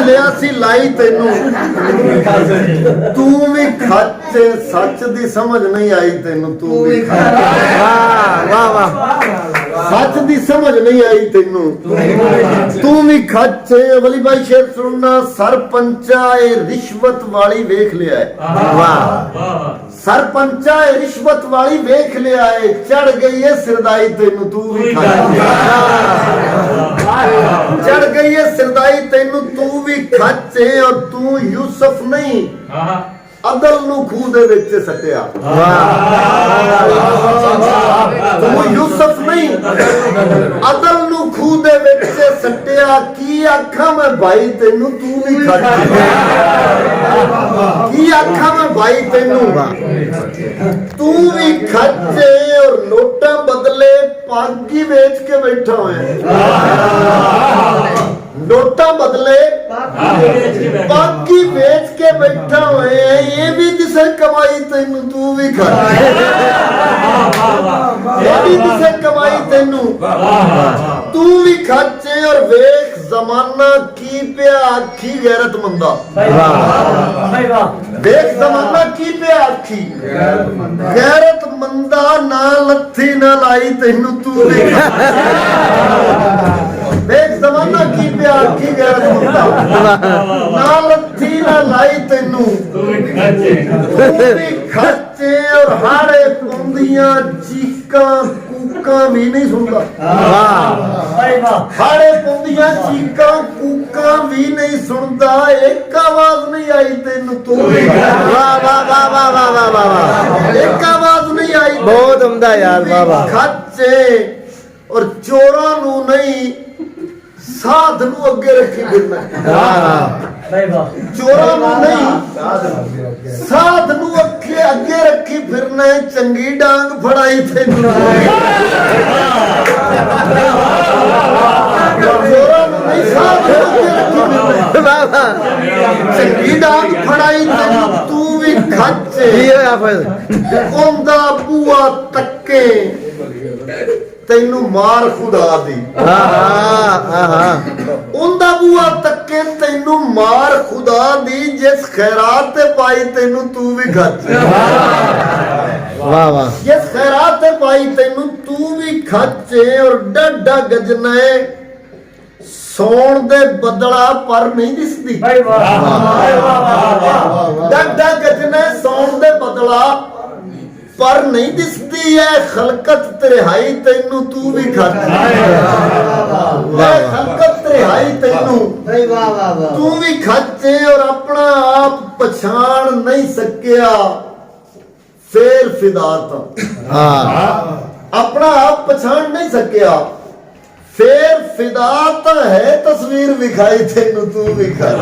लिया सी लाई तेनू तू भी खच सच दी समझ नहीं आई तेनू तू भी वाह वाह सच दी समझ नहीं आई तेनू तू भी खच वली भाई शेर सुनना सरपंचा ए रिश्वत वाली वेख लिया है वाह सरपंचा ए रिश्वत वाली वेख लिया है चढ़ गई है सिरदाई तेनू तू भी खच चढ़ गई है सिरदाई तेनू तू भी खच और तू यूसुफ नहीं अदल नू खूह दे विच सटिया तू यूसुफ नहीं अदल नू खूह दे विच सटिया की आखा मैं भाई तेनू तू भी खच की आखा मैं भाई तेनू तू भी खच और नोटा बदले पागी बेच के बैठा हुआ नोटा बदले पागी बेच के बैठा हुए हैं ये भी जिसे कमाई तेनू तू भी खा ये भी जिसे कमाई तेनू तू भी खाचे और वेख जमाना की पे आखी गैरतमंदा देख जमाना की पे आखी गैरतमंदा ना लत्थी ना लाई तेनू तू भी देख जमाना की पे आखी गैरतमंदा ना लत्थी ना लाई तेनू तू भी खर्चे और हाड़े पुंदियां चीका कूका भी नहीं सुनता हाड़े पुंदियां चीका कूका भी नहीं सुनता एक आवाज नहीं आई तेनू तू वाह वाह वाह वाह वाह वाह वाह एक आवाज नहीं आई बहुत उम्दा यार वाह वाह खर्चे और चोरा नू नहीं साध नू अगे रखी फिरना चोरा नू नहीं साध नू अगे रखी फिरना चंगी डांग फड़ाई तेनू चोरा नू नहीं साध नू अगे रखी फिरना चंगी डांग फड़ाई तेनू तू भी खच ओंदा बूआ तक्के तेनू मार खुदा दी उंदा बूआ तक्के तेनू मार खुदा दी जिस खैरात ते पाई तेनू तू भी खच वाह वाह जिस खैरात ते पाई तेनू तू भी खच और डड्डा गजना सौण दे बदला पर नहीं दिसदी डड्डा गजना सौण दे बदला पर नहीं दिसती है खलकत तिहाई तेनू तू भी खच खलकत तिहाई तेनू तू भी खचे और अपना आप पछाण नहीं सकिया फेर फिदात अपना आप पछाण नहीं सकिया फेर फिदात है तस्वीर विखाई तेनू तू भी खच